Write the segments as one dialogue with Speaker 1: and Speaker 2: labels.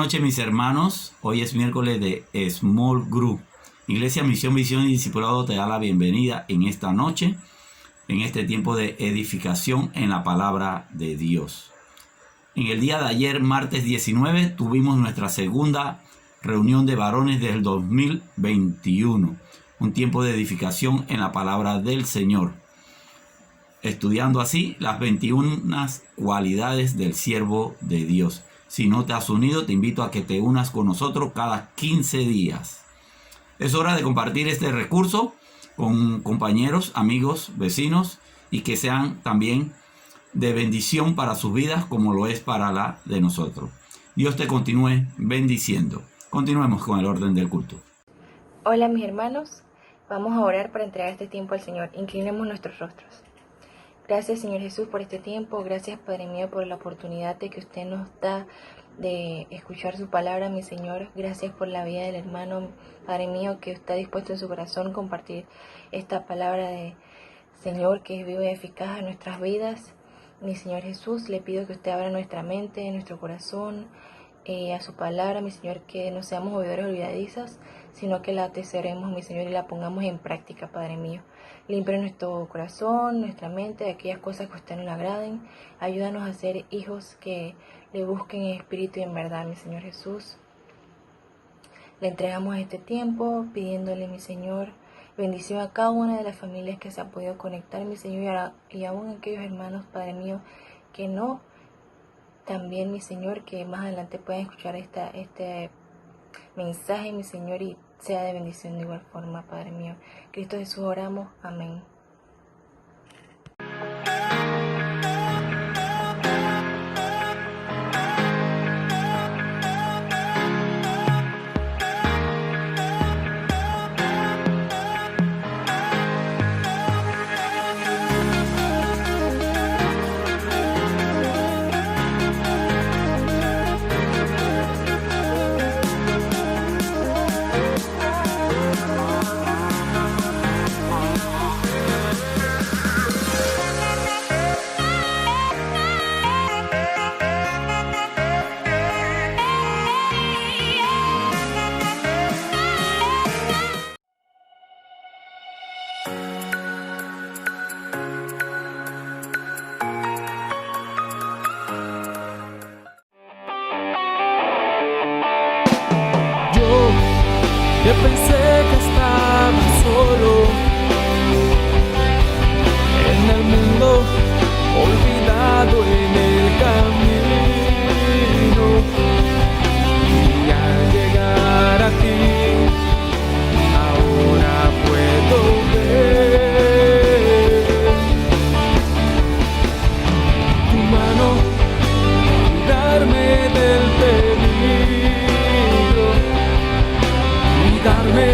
Speaker 1: noches, mis hermanos. Hoy es miércoles de Small Group. Iglesia Misión, Visión y Discipulado te da la bienvenida en esta noche, en este tiempo de edificación en la palabra de Dios. En el día de ayer, martes 19, tuvimos nuestra segunda reunión de varones del 2021. Un tiempo de edificación en la palabra del Señor. Estudiando así las 21 cualidades del siervo de Dios. Si no te has unido, te invito a que te unas con nosotros cada 15 días. Es hora de compartir este recurso con compañeros, amigos, vecinos y que sean también de bendición para sus vidas como lo es para la de nosotros. Dios te continúe bendiciendo. Continuemos con el orden del culto.
Speaker 2: Hola mis hermanos, vamos a orar para entregar este tiempo al Señor. Inclinemos nuestros rostros. Gracias Señor Jesús por este tiempo, gracias Padre mío por la oportunidad de que usted nos da de escuchar su palabra, mi Señor. Gracias por la vida del hermano, Padre mío, que está dispuesto en su corazón compartir esta palabra de Señor que es viva y eficaz en nuestras vidas. Mi Señor Jesús, le pido que usted abra nuestra mente, nuestro corazón, a su palabra, mi Señor, que no seamos oidores olvidadizos, sino que la atesoremos, mi Señor, y la pongamos en práctica, Padre mío. Limpia nuestro corazón, nuestra mente de aquellas cosas que a usted no le agraden. Ayúdanos a ser hijos que le busquen en espíritu y en verdad, mi Señor Jesús. Le entregamos este tiempo pidiéndole, mi Señor, bendición a cada una de las familias que se ha podido conectar, mi Señor, y aún a aquellos hermanos, Padre mío, que no. También, mi Señor, que más adelante puedan escuchar este mensaje, mi Señor, y sea de bendición de igual forma, Padre mío. Cristo Jesús oramos. Amén.
Speaker 3: Yo pensé que estaba solo en el mundo, olvidado en el camino, y al llegar aquí, ahora puedo ver tu mano, cuidarme del peligro, darme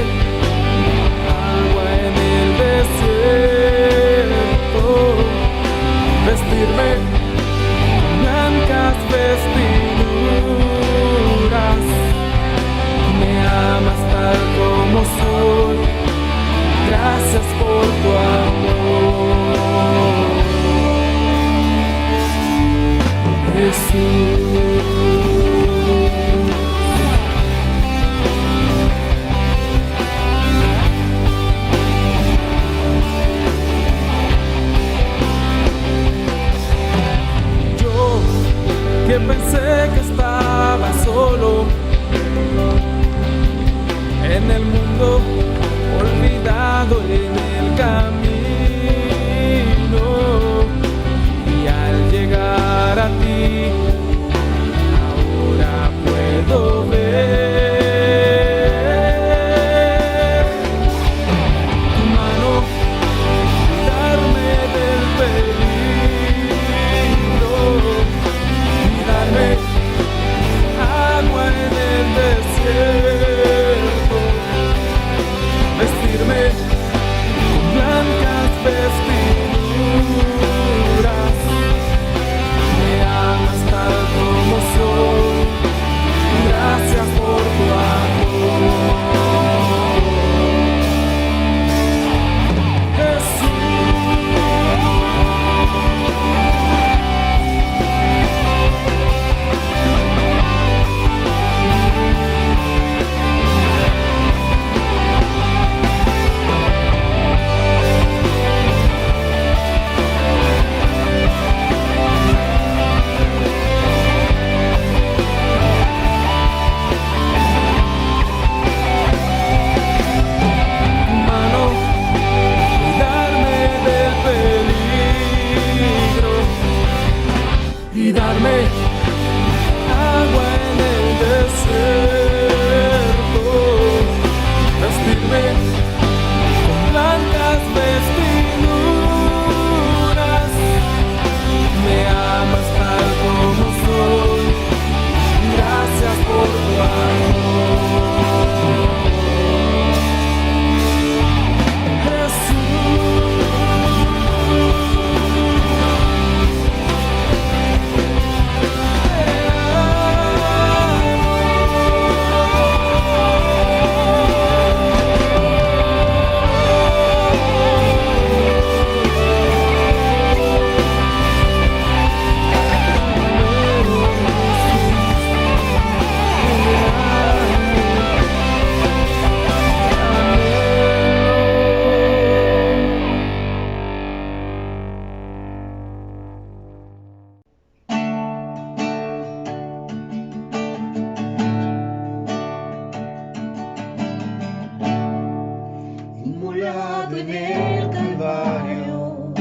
Speaker 4: del Calvario,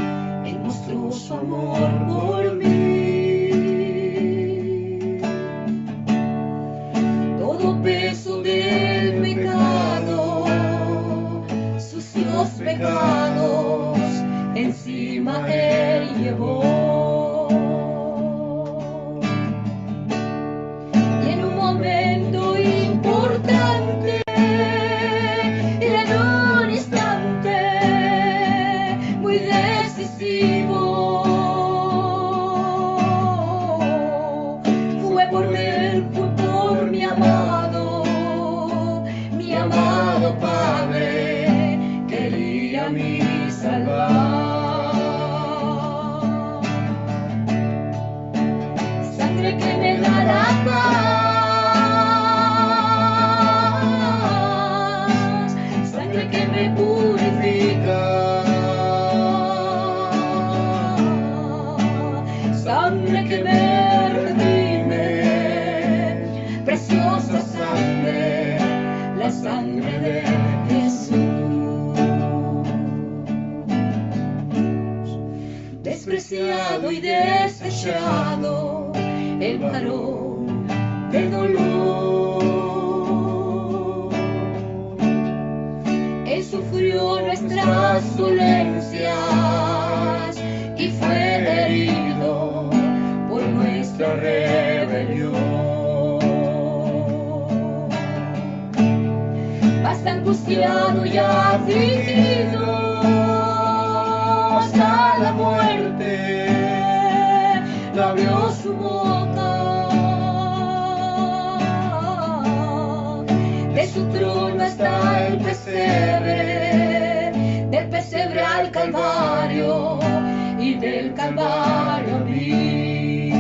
Speaker 4: Él mostró su amor por mí. Todo peso del pecado, sucios pecados, encima Él llevó. Y en un momento importante, en un instante muy decisivo, fue por Él, fue por mi amado Padre, quería a mí salvar. Sangre que me dará paz, sangre que me purifica, sangre que me redime, preciosa sangre, la sangre de Jesús. Despreciado y desechado, el varón del dolor. Él sufrió nuestras dolencias y fue herido por nuestra rebelión. Hasta angustiado y afligido hasta la muerte, le abrió su boca. De su trono hasta el pesebre, del pesebre al Calvario y del Calvario a mí.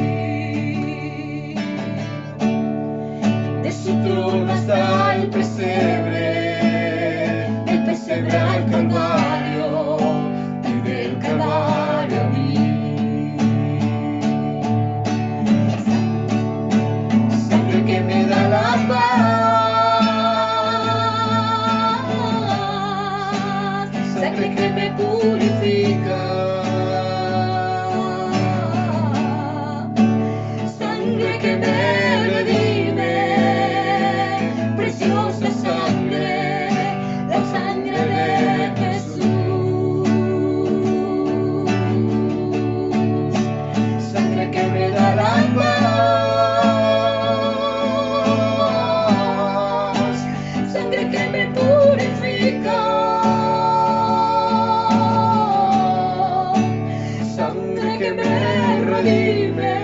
Speaker 4: De su trono hasta el pesebre, del pesebre al Calvario y del Calvario a mí. Sangre que me da la paz, sangre que me purifica, sangre que me redime, preciosa sangre, la sangre de Jesús. Sangre que me da la paz, sangre que me purifica, sangre que me redime,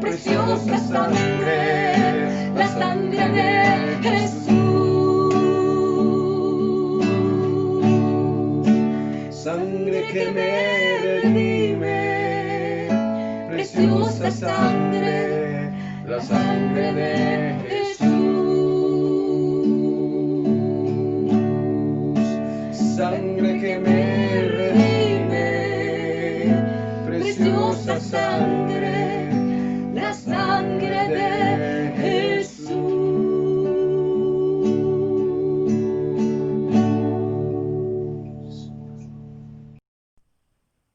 Speaker 4: preciosa sangre, la sangre de Jesús. Sangre que me redime, preciosa sangre, la sangre de Jesús. Sangre que me redime, preciosa sangre, la sangre de Jesús.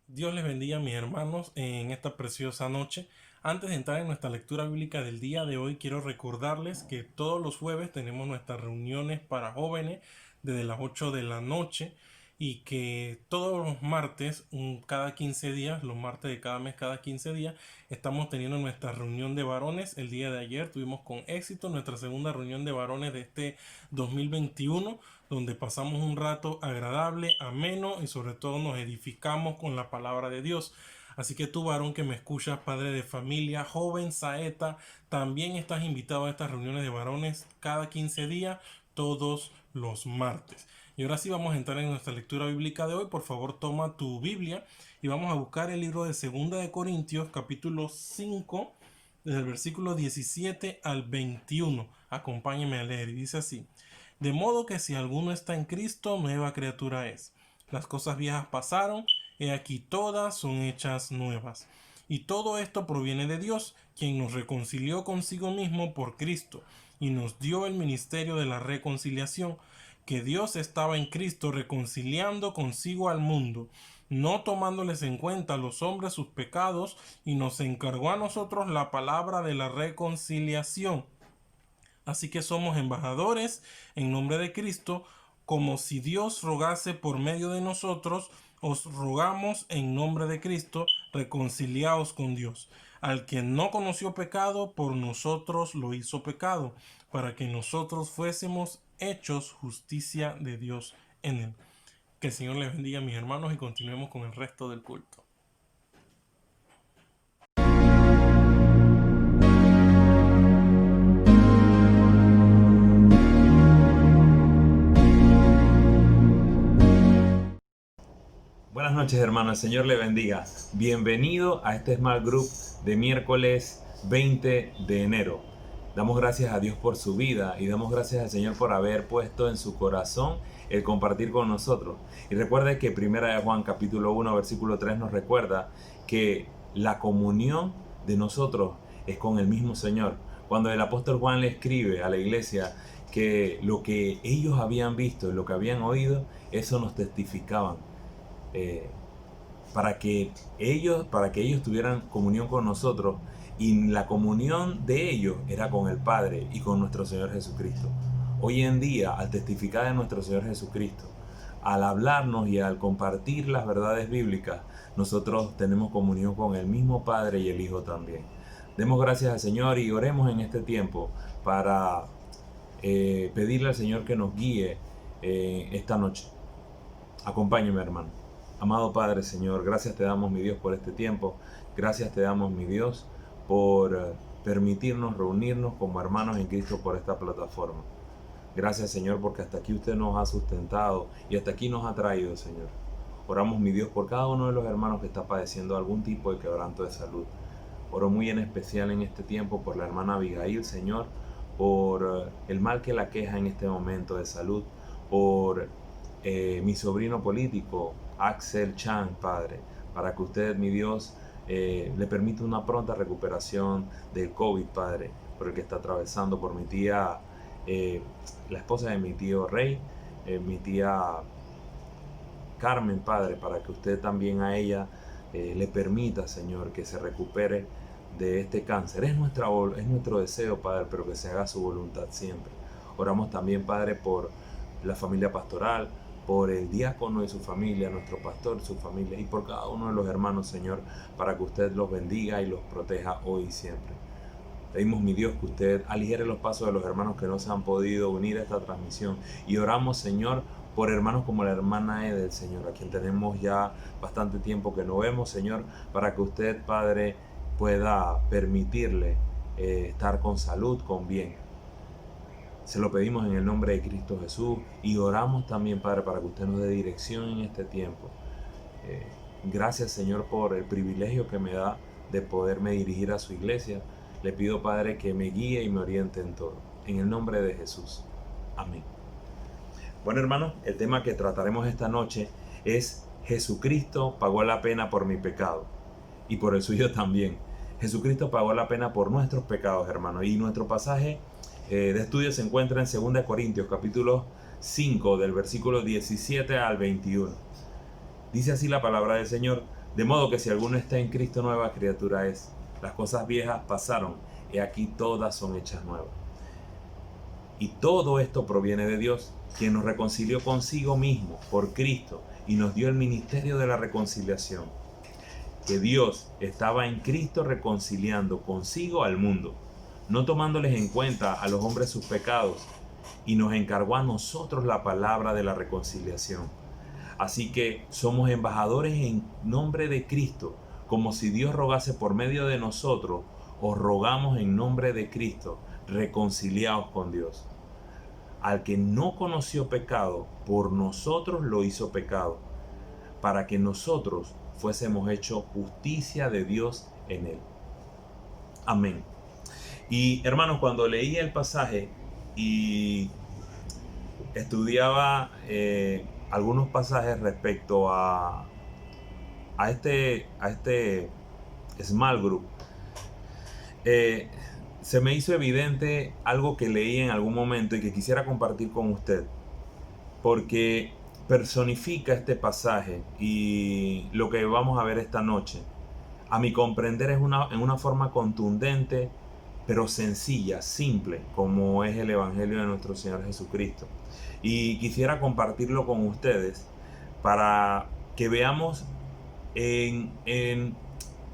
Speaker 5: Dios les bendiga, mis hermanos, en esta preciosa noche. Antes de entrar en nuestra lectura bíblica del día de hoy, quiero recordarles que todos los jueves tenemos nuestras reuniones para jóvenes desde las 8 de la noche y que todos los martes, cada 15 días, los martes de cada mes, cada 15 días, estamos teniendo nuestra reunión de varones. El día de ayer tuvimos con éxito nuestra segunda reunión de varones de este 2021, donde pasamos un rato agradable, ameno y sobre todo nos edificamos con la palabra de Dios. Así que tú, varón que me escuchas, padre de familia, joven, saeta, también estás invitado a estas reuniones de varones cada 15 días, todos los martes. Y ahora sí vamos a entrar en nuestra lectura bíblica de hoy. Por favor, toma tu Biblia y vamos a buscar el libro de 2 de Corintios, capítulo 5, desde el versículo 17 al 21. Acompáñame a leer y dice así: de modo que si alguno está en Cristo, nueva criatura es. Las cosas viejas pasaron, he aquí todas son hechas nuevas. Y todo esto proviene de Dios, quien nos reconcilió consigo mismo por Cristo, y nos dio el ministerio de la reconciliación, que Dios estaba en Cristo reconciliando consigo al mundo, no tomándoles en cuenta a los hombres sus pecados, y nos encargó a nosotros la palabra de la reconciliación. Así que somos embajadores en nombre de Cristo, como si Dios rogase por medio de nosotros. Os rogamos en nombre de Cristo, reconciliaos con Dios. Al que no conoció pecado, por nosotros lo hizo pecado, para que nosotros fuésemos hechos justicia de Dios en él. Que el Señor les bendiga, mis hermanos, y continuemos con el resto del culto.
Speaker 6: Buenas noches, hermanos, el Señor le bendiga. Bienvenido a este Small Group de miércoles 20 de enero. Damos gracias a Dios por su vida y damos gracias al Señor por haber puesto en su corazón el compartir con nosotros. Y recuerde que 1 de Juan capítulo 1 versículo 3 nos recuerda que la comunión de nosotros es con el mismo Señor. Cuando el apóstol Juan le escribe a la iglesia que lo que ellos habían visto y lo que habían oído, eso nos testificaban. Para que ellos tuvieran comunión con nosotros, y la comunión de ellos era con el Padre y con nuestro Señor Jesucristo. Hoy en día, al testificar de nuestro Señor Jesucristo, al hablarnos y al compartir las verdades bíblicas, nosotros tenemos comunión con el mismo Padre y el Hijo también. Demos gracias al Señor y oremos en este tiempo para pedirle al Señor que nos guíe esta noche. Acompáñeme, hermano. Amado Padre, Señor, gracias te damos, mi Dios, por este tiempo. Gracias te damos, mi Dios, por permitirnos reunirnos como hermanos en Cristo por esta plataforma. Gracias, Señor, porque hasta aquí usted nos ha sustentado y hasta aquí nos ha traído, Señor. Oramos, mi Dios, por cada uno de los hermanos que está padeciendo algún tipo de quebranto de salud. Oro muy en especial en este tiempo por la hermana Abigail, Señor, por el mal que la queja en este momento de salud, por mi sobrino político, Axel Chan, Padre, para que usted, mi Dios, le permita una pronta recuperación del COVID, Padre, por el que está atravesando, por mi tía, la esposa de mi tío Rey, mi tía Carmen, Padre, para que usted también a ella le permita, Señor, que se recupere de este cáncer. Es nuestro deseo, Padre, pero que se haga su voluntad siempre. Oramos también, Padre, por la familia pastoral, por el diácono y su familia, nuestro pastor, su familia, y por cada uno de los hermanos, Señor, para que usted los bendiga y los proteja hoy y siempre. Pedimos, mi Dios, que usted aligere los pasos de los hermanos que no se han podido unir a esta transmisión. Y oramos, Señor, por hermanos como la hermana Edel, Señor, a quien tenemos ya bastante tiempo que no vemos, Señor, para que usted, Padre, pueda permitirle estar con salud, con bien. Se lo pedimos en el nombre de Cristo Jesús y oramos también, Padre, para que usted nos dé dirección en este tiempo. Gracias, Señor, por el privilegio que me da de poderme dirigir a su iglesia. Le pido, Padre, que me guíe y me oriente en todo. En el nombre de Jesús. Amén. Bueno, hermanos, el tema que trataremos esta noche es Jesucristo pagó la pena por mi pecado y por el suyo también. Jesucristo pagó la pena por nuestros pecados, hermanos. Y nuestro pasaje de estudio se encuentra en 2 Corintios capítulo 5 del versículo 17 al 21. Dice así la palabra del Señor: de modo que si alguno está en Cristo, nueva criatura es. Las cosas viejas pasaron, y aquí todas son hechas nuevas. Y todo esto proviene de Dios, quien nos reconcilió consigo mismo por Cristo y nos dio el ministerio de la reconciliación. Que Dios estaba en Cristo reconciliando consigo al mundo, no tomándoles en cuenta a los hombres sus pecados, y nos encargó a nosotros la palabra de la reconciliación. Así que somos embajadores en nombre de Cristo, como si Dios rogase por medio de nosotros. Os rogamos en nombre de Cristo, reconciliaos con Dios. Al que no conoció pecado, por nosotros lo hizo pecado, para que nosotros fuésemos hechos justicia de Dios en él. Amén. Y hermanos, cuando leí el pasaje y estudiaba algunos pasajes respecto a este small group, se me hizo evidente algo que leí en algún momento y que quisiera compartir con usted. porque personifica este pasaje y lo que vamos a ver esta noche. A mi comprender es en una forma contundente, pero sencilla, simple, como es el Evangelio de nuestro Señor Jesucristo. Y quisiera compartirlo con ustedes para que veamos en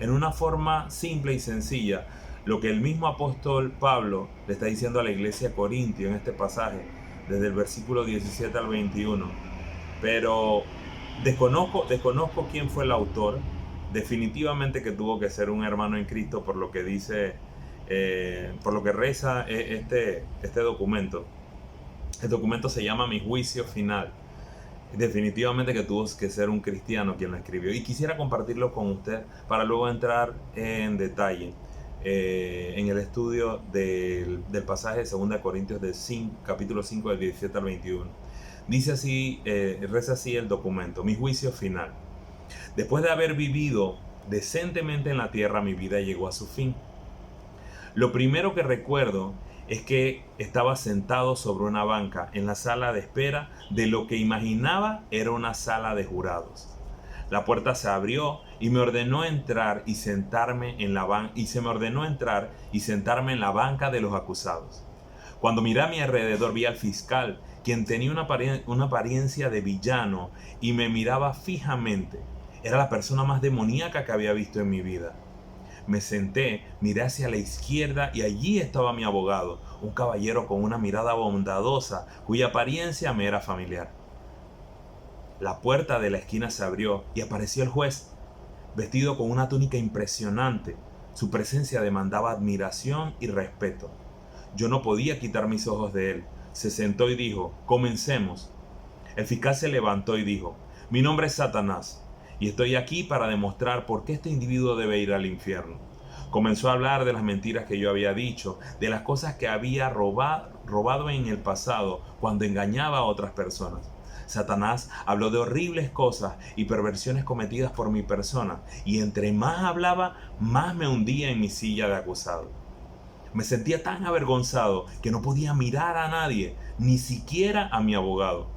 Speaker 6: una forma simple y sencilla lo que el mismo apóstol Pablo le está diciendo a la iglesia de Corintio en este pasaje, desde el versículo 17 al 21. Pero desconozco quién fue el autor. Definitivamente que tuvo que ser un hermano en Cristo, por lo que dice, por lo que reza este documento. El documento se llama Mi Juicio Final. Definitivamente que tuvo que ser un cristiano quien lo escribió. Y quisiera compartirlo con usted para luego entrar en detalle en el estudio del pasaje de 2 Corintios capítulo 5 del 17 al 21. Dice así, reza así el documento: Mi juicio final. Después de haber vivido decentemente en la tierra, mi vida llegó a su fin. Lo primero que recuerdo es que estaba sentado sobre una banca en la sala de espera de lo que imaginaba era una sala de jurados. La puerta se abrió y me ordenó entrar y sentarme en la banca, y se me ordenó entrar y sentarme en la banca de los acusados. Cuando miré a mi alrededor, vi al fiscal, quien tenía una apariencia de villano y me miraba fijamente. Era la persona más demoníaca que había visto en mi vida. Me senté, miré hacia la izquierda y allí estaba mi abogado, un caballero con una mirada bondadosa cuya apariencia me era familiar. La puerta de la esquina se abrió y apareció el juez, vestido con una túnica impresionante. Su presencia demandaba admiración y respeto. Yo no podía quitar mis ojos de él. Se sentó y dijo: comencemos. El fiscal se levantó y dijo: mi nombre es Satanás, y estoy aquí para demostrar por qué este individuo debe ir al infierno. Comenzó a hablar de las mentiras que yo había dicho, de las cosas que había robado en el pasado cuando engañaba a otras personas. Satanás habló de horribles cosas y perversiones cometidas por mi persona, y entre más hablaba, más me hundía en mi silla de acusado. Me sentía tan avergonzado que no podía mirar a nadie, ni siquiera a mi abogado.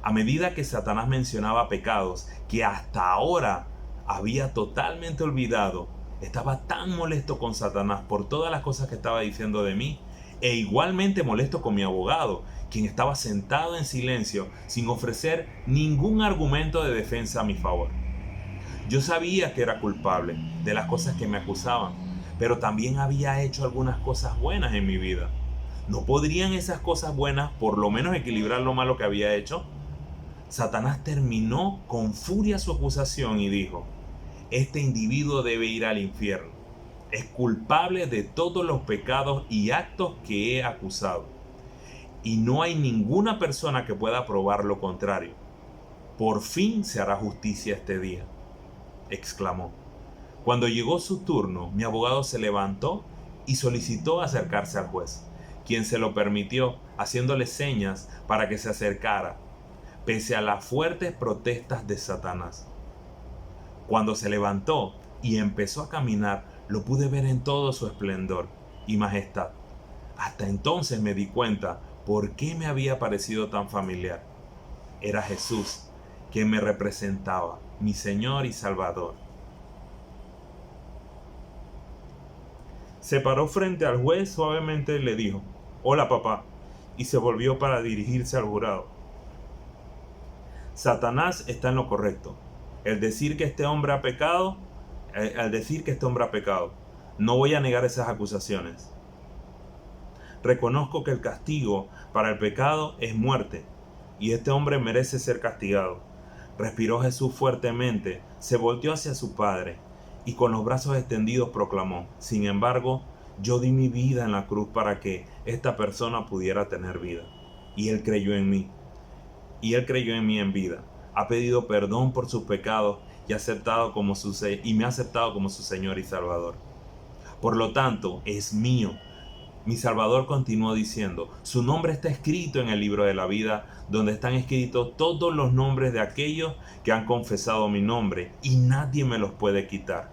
Speaker 6: A medida que Satanás mencionaba pecados que hasta ahora había totalmente olvidado, estaba tan molesto con Satanás por todas las cosas que estaba diciendo de mí, e igualmente molesto con mi abogado, quien estaba sentado en silencio sin ofrecer ningún argumento de defensa a mi favor. Yo sabía que era culpable de las cosas que me acusaban, pero también había hecho algunas cosas buenas en mi vida. ¿No podrían esas cosas buenas por lo menos equilibrar lo malo que había hecho? Satanás terminó con furia su acusación y dijo: este individuo debe ir al infierno. Es culpable de todos los pecados y actos que he acusado. Y no hay ninguna persona que pueda probar lo contrario. Por fin se hará justicia este día, exclamó. Cuando llegó su turno, mi abogado se levantó y solicitó acercarse al juez, quien se lo permitió, haciéndole señas para que se acercara, pese a las fuertes protestas de Satanás. Cuando se levantó y empezó a caminar, lo pude ver en todo su esplendor y majestad. Hasta entonces me di cuenta por qué me había parecido tan familiar. Era Jesús, quien me representaba, mi Señor y Salvador. Se paró frente al juez suavemente y le dijo: hola, papá, y se volvió para dirigirse al jurado. Satanás está en lo correcto. Al decir que este hombre ha pecado, no voy a negar esas acusaciones. Reconozco que el castigo para el pecado es muerte, y este hombre merece ser castigado. Respiró Jesús fuertemente, se volteó hacia su padre, y con los brazos extendidos proclamó: sin embargo, yo di mi vida en la cruz para que esta persona pudiera tener vida. Y él creyó en mí. Y él creyó en mí en vida. Ha pedido perdón por sus pecados y me ha aceptado como su Señor y Salvador. Por lo tanto, es mío. Mi Salvador continuó diciendo: su nombre está escrito en el libro de la vida, donde están escritos todos los nombres de aquellos que han confesado mi nombre, y nadie me los puede quitar.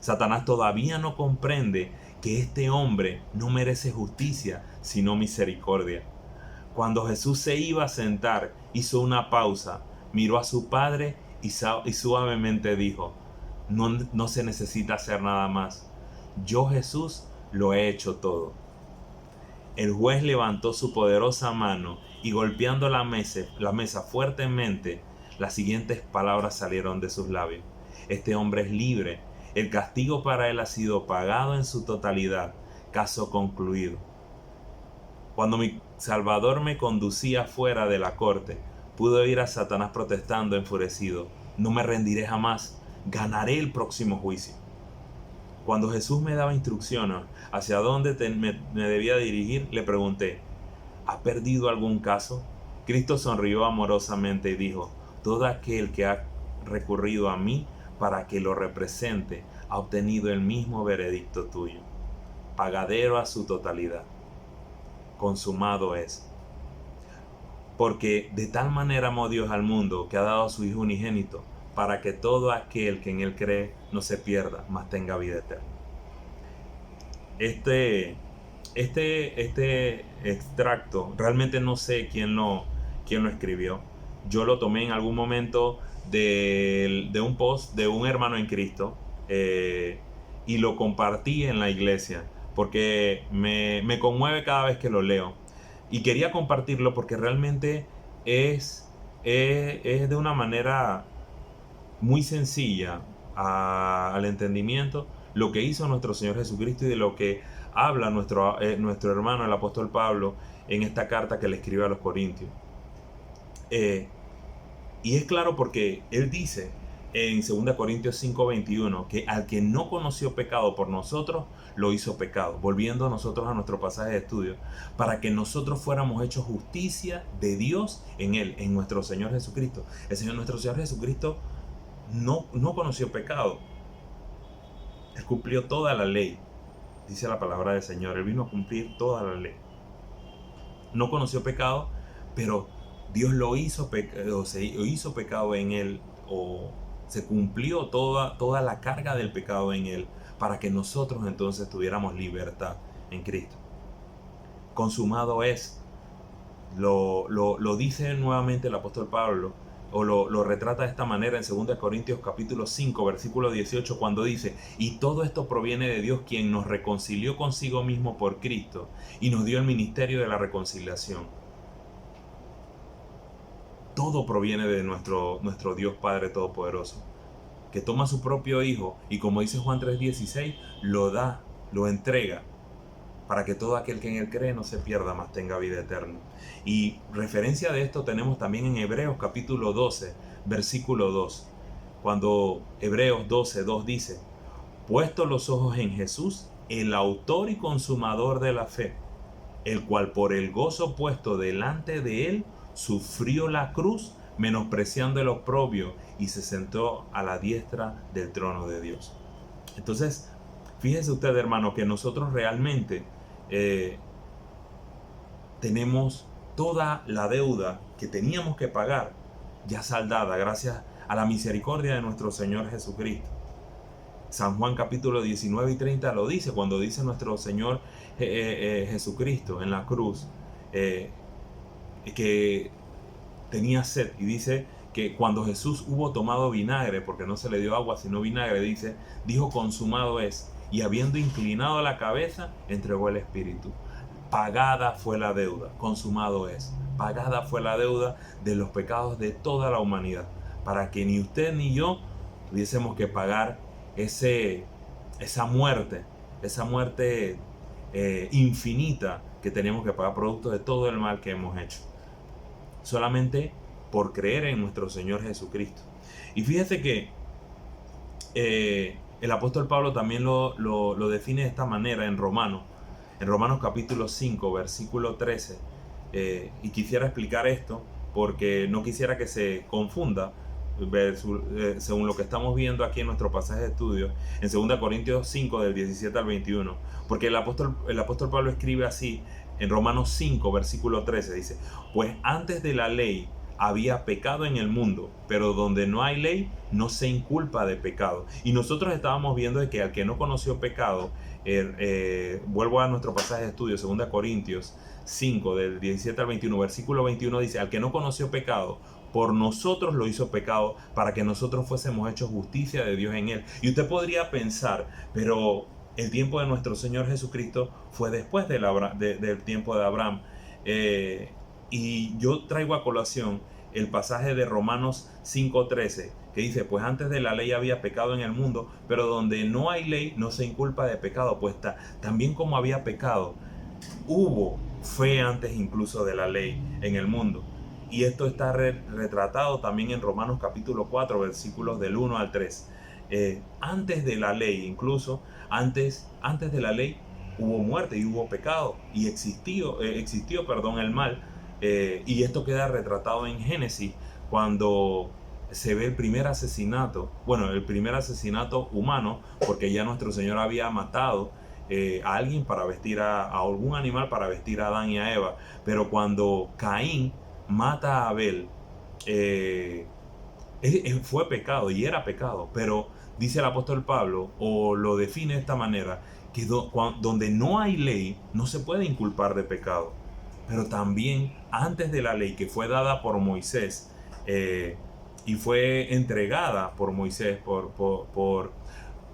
Speaker 6: Satanás todavía no comprende que este hombre no merece justicia, sino misericordia. Cuando Jesús se iba a sentar hizo una pausa, miró a su padre y suavemente dijo: no se necesita hacer nada más. Yo, Jesús, lo he hecho todo. El juez levantó su poderosa mano y golpeando la mesa fuertemente, las siguientes palabras salieron de sus labios: este hombre es libre. El castigo para él ha sido pagado en su totalidad. Caso concluido. Cuando mi Salvador me conducía fuera de la corte, pude oír a Satanás protestando enfurecido: no me rendiré jamás, ganaré el próximo juicio. Cuando Jesús me daba instrucciones hacia dónde me debía dirigir, le pregunté: ¿ha perdido algún caso? Cristo sonrió amorosamente y dijo: todo aquel que ha recurrido a mí para que lo represente ha obtenido el mismo veredicto tuyo, pagadero a su totalidad. Consumado es. Porque de tal manera amó Dios al mundo que ha dado a su Hijo unigénito, para que todo aquel que en él cree no se pierda, mas tenga vida eterna. Este extracto, realmente no sé quién lo escribió. Yo lo tomé en algún momento de un post de un hermano en Cristo, y lo compartí en la iglesia porque me conmueve cada vez que lo leo, y quería compartirlo porque realmente es de una manera muy sencilla al entendimiento lo que hizo nuestro Señor Jesucristo y de lo que habla nuestro hermano el apóstol Pablo en esta carta que le escribe a los Corintios. Y es claro porque él dice en 2 Corintios 5:21 que al que no conoció pecado por nosotros, lo hizo pecado, volviendo nosotros a nuestro pasaje de estudio, para que nosotros fuéramos hechos justicia de Dios en él, en nuestro Señor Jesucristo. Nuestro Señor Jesucristo no conoció pecado. Él cumplió toda la ley, dice la palabra del Señor. Él vino a cumplir toda la ley. No conoció pecado, pero Dios lo hizo hizo pecado en él, o se cumplió toda la carga del pecado en él, para que nosotros entonces tuviéramos libertad en Cristo. Consumado es. Lo dice nuevamente el apóstol Pablo, o lo retrata de esta manera en 2 Corintios capítulo 5, versículo 18, cuando dice: y todo esto proviene de Dios, quien nos reconcilió consigo mismo por Cristo y nos dio el ministerio de la reconciliación. Todo proviene de nuestro Dios Padre Todopoderoso, que toma a su propio Hijo y, como dice Juan 3:16, lo entrega, para que todo aquel que en él cree no se pierda, mas tenga vida eterna. Y referencia de esto tenemos también en Hebreos capítulo 12, versículo 2, cuando Hebreos 12:2 dice: puesto los ojos en Jesús, el autor y consumador de la fe, el cual por el gozo puesto delante de él sufrió la cruz, menospreciando el oprobio, y se sentó a la diestra del trono de Dios. Entonces, fíjese usted, hermano, que nosotros realmente tenemos toda la deuda que teníamos que pagar ya saldada gracias a la misericordia de nuestro Señor Jesucristo. San Juan capítulo 19 y 30 lo dice, cuando dice nuestro Señor Jesucristo en la cruz, que tenía sed, y dice que cuando Jesús hubo tomado vinagre, porque no se le dio agua sino vinagre, dijo: consumado es, y habiendo inclinado la cabeza, entregó el espíritu. Pagada fue la deuda, consumado es, pagada fue la deuda de los pecados de toda la humanidad, para que ni usted ni yo tuviésemos que pagar esa muerte infinita que tenemos que pagar, producto de todo el mal que hemos hecho, solamente por creer en nuestro Señor Jesucristo. Y fíjese que el apóstol Pablo también lo define de esta manera en Romanos capítulo 5, versículo 13. Y quisiera explicar esto porque no quisiera que se confunda según lo que estamos viendo aquí en nuestro pasaje de estudio, en 2 Corintios 5, del 17 al 21. Porque el apóstol Pablo escribe así en Romanos 5, versículo 13, dice: pues antes de la ley, había pecado en el mundo, pero donde no hay ley no se inculpa de pecado. Y nosotros estábamos viendo de que al que no conoció pecado, vuelvo a nuestro pasaje de estudio, 2 Corintios 5, del 17 al 21, versículo 21 dice: al que no conoció pecado, por nosotros lo hizo pecado, para que nosotros fuésemos hechos justicia de Dios en él. Y usted podría pensar, pero el tiempo de nuestro Señor Jesucristo fue después del tiempo de Abraham. Y yo traigo a colación el pasaje de Romanos 5:13, que dice: pues antes de la ley había pecado en el mundo, pero donde no hay ley no se inculpa de pecado. Pues también como había pecado, hubo fe antes incluso de la ley en el mundo. Y esto está retratado también en Romanos capítulo 4, versículos del 1 al 3. Antes de la ley, incluso antes de la ley, hubo muerte y hubo pecado y existió el mal. Y esto queda retratado en Génesis, cuando se ve el primer asesinato humano, porque ya nuestro Señor había matado a alguien para vestir a algún animal para vestir a Adán y a Eva. Pero cuando Caín mata a Abel, fue pecado y era pecado. Pero dice el apóstol Pablo, o lo define de esta manera, que donde no hay ley no se puede inculpar de pecado. Pero también antes de la ley, que fue dada por Moisés y fue entregada por Moisés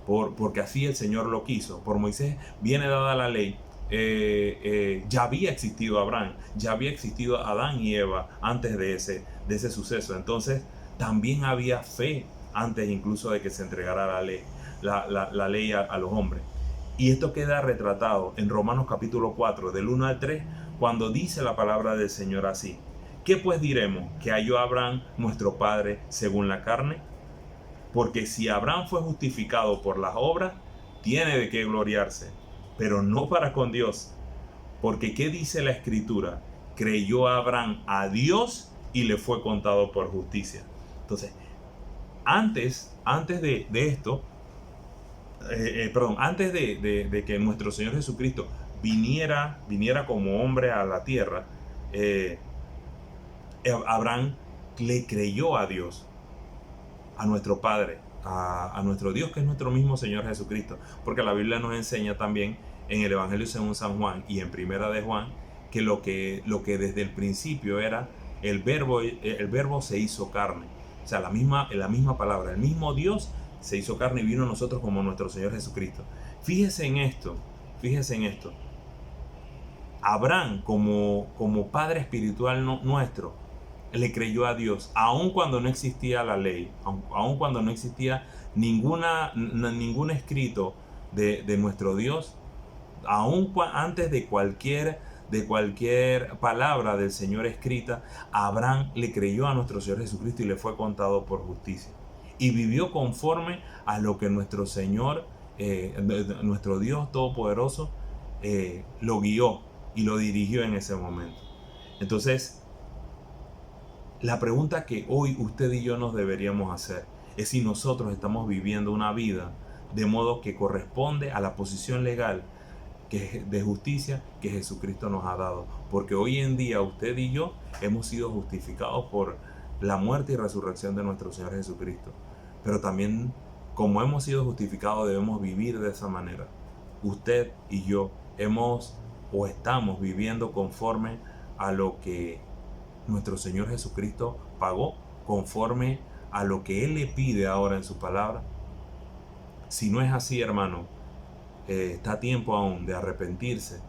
Speaker 6: porque así el Señor lo quiso, por Moisés viene dada la ley. Ya había existido Abraham, ya había existido Adán y Eva antes de ese suceso. Entonces también había fe antes incluso de que se entregara la ley a los hombres. Y esto queda retratado en Romanos capítulo 4, del 1 al 3, cuando dice la palabra del Señor así: ¿qué pues diremos? ¿Que halló Abraham nuestro padre según la carne? Porque si Abraham fue justificado por las obras, tiene de qué gloriarse, pero no para con Dios. Porque ¿qué dice la Escritura? Creyó Abraham a Dios y le fue contado por justicia. Entonces, antes de esto, antes de que nuestro Señor Jesucristo viniera como hombre a la tierra, Abraham le creyó a Dios, a nuestro Padre, a nuestro Dios, que es nuestro mismo Señor Jesucristo. Porque la Biblia nos enseña también en el Evangelio según San Juan y en Primera de Juan, que lo que desde el principio era el verbo se hizo carne. O sea, la misma palabra, el mismo Dios se hizo carne y vino a nosotros como nuestro Señor Jesucristo. Fíjese en esto. Abraham, como padre espiritual nuestro, le creyó a Dios, aun cuando no existía la ley, aun cuando no existía ningún escrito de nuestro Dios, aun antes de cualquier palabra del Señor escrita, Abraham le creyó a nuestro Señor Jesucristo y le fue contado por justicia. Y vivió conforme a lo que nuestro Señor, nuestro Dios Todopoderoso, lo guió y lo dirigió en ese momento. Entonces, la pregunta que hoy usted y yo nos deberíamos hacer es si nosotros estamos viviendo una vida de modo que corresponde a la posición legal de justicia que Jesucristo nos ha dado. Porque hoy en día usted y yo hemos sido justificados por la muerte y resurrección de nuestro Señor Jesucristo. Pero también, como hemos sido justificados, debemos vivir de esa manera. Usted y yo estamos viviendo conforme a lo que nuestro Señor Jesucristo pagó, conforme a lo que Él le pide ahora en su palabra. Si no es así, hermano, está a tiempo aún de arrepentirse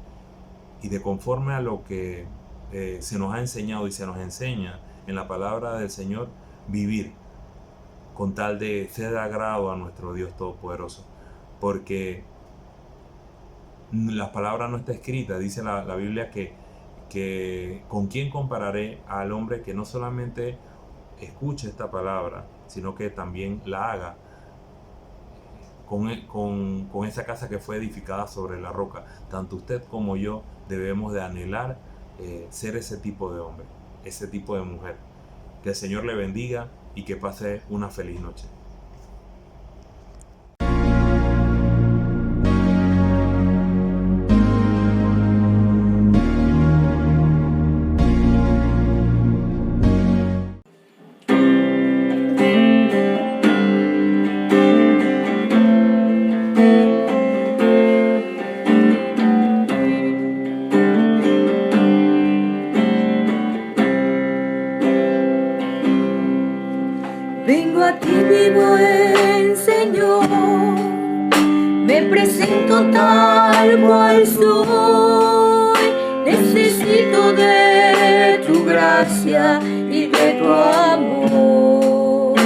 Speaker 6: y de, conforme a lo que se nos ha enseñado y se nos enseña en la palabra del Señor, vivir con tal de ser de agrado a nuestro Dios Todopoderoso. Porque la palabra no está escrita, dice la Biblia que ¿con quién compararé al hombre que no solamente escuche esta palabra, sino que también la haga? Con esa casa que fue edificada sobre la roca. Tanto usted como yo debemos de anhelar ser ese tipo de hombre, ese tipo de mujer. Que el Señor le bendiga y que pase una feliz noche.
Speaker 4: Vengo a ti, mi buen Señor, me presento tal cual soy. Necesito de tu gracia y de tu amor.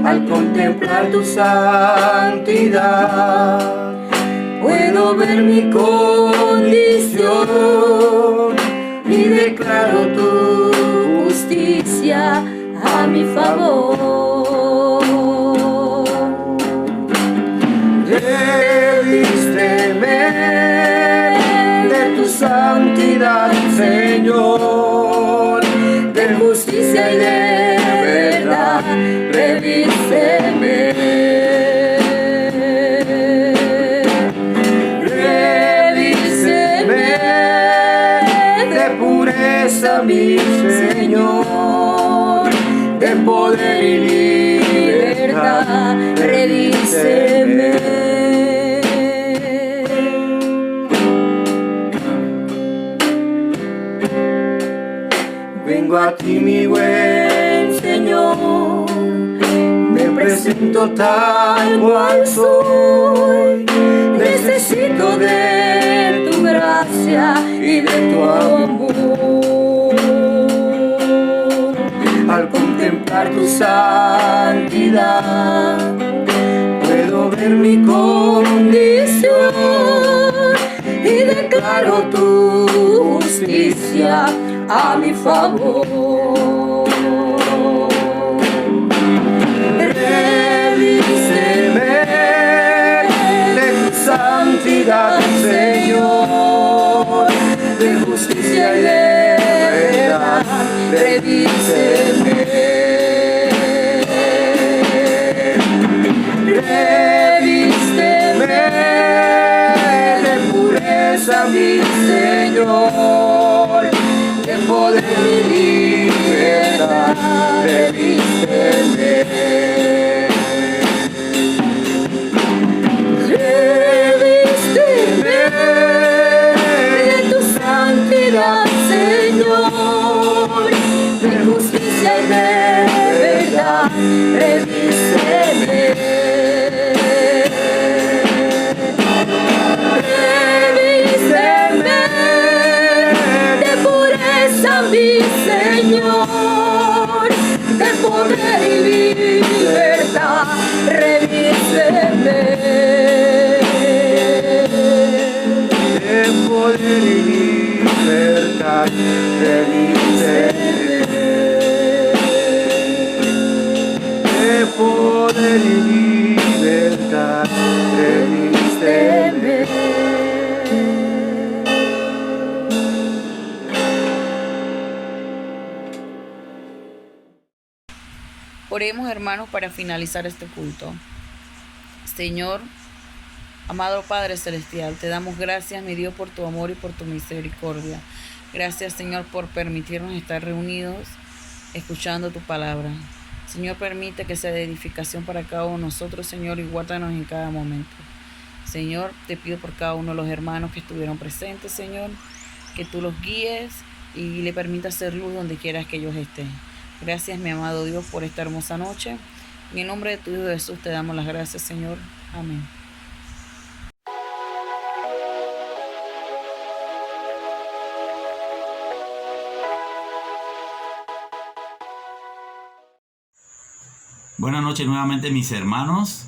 Speaker 4: Al contemplar tu santidad, puedo ver mi condición y declaro tu justicia a mi favor. Revísteme de tu santidad, Señor, de justicia y de verdad. Revísteme. Revísteme de pureza, mi Señor, de poder y libertad. Revísteme. Vengo a ti, mi buen Señor, me presento tal cual soy. Necesito de tu gracia y de tu amor. Al contemplar tu santidad, puedo ver mi condición y declaro tu justicia a mi favor. Revísteme de tu santidad, Señor, de justicia y de verdad. Revísteme. Revísteme de pureza, mi Señor, de poder y libertad. Revísteme. Revísteme de tu santidad, Señor, de justicia y de verdad. Revísteme. Revísteme de pureza, mi Señor, de poder y libertad. Revísteme. De poder y libertad. Revísteme. De poder y libertad. Revísteme.
Speaker 7: Oremos, hermanos, para finalizar este culto. Señor, amado Padre Celestial, te damos gracias, mi Dios, por tu amor y por tu misericordia. Gracias, Señor, por permitirnos estar reunidos, escuchando tu palabra. Señor, permite que sea de edificación para cada uno de nosotros, Señor, y guárdanos en cada momento. Señor, te pido por cada uno de los hermanos que estuvieron presentes, Señor, que tú los guíes y le permitas hacer luz donde quieras que ellos estén. Gracias, mi amado Dios, por esta hermosa noche. En el nombre de tu Hijo Jesús te damos las gracias, Señor. Amén.
Speaker 1: Buenas noches nuevamente, mis hermanos.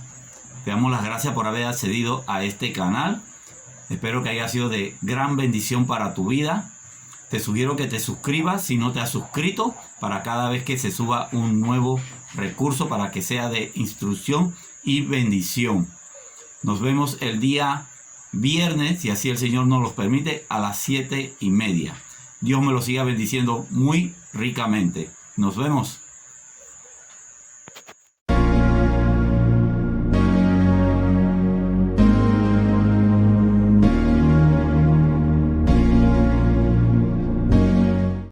Speaker 1: Te damos las gracias por haber accedido a este canal. Espero que haya sido de gran bendición para tu vida. Te sugiero que te suscribas si no te has suscrito, para cada vez que se suba un nuevo recurso, para que sea de instrucción y bendición. Nos vemos el día viernes, si así el Señor nos lo permite, a las 7:30. Dios me lo siga bendiciendo muy ricamente. Nos vemos.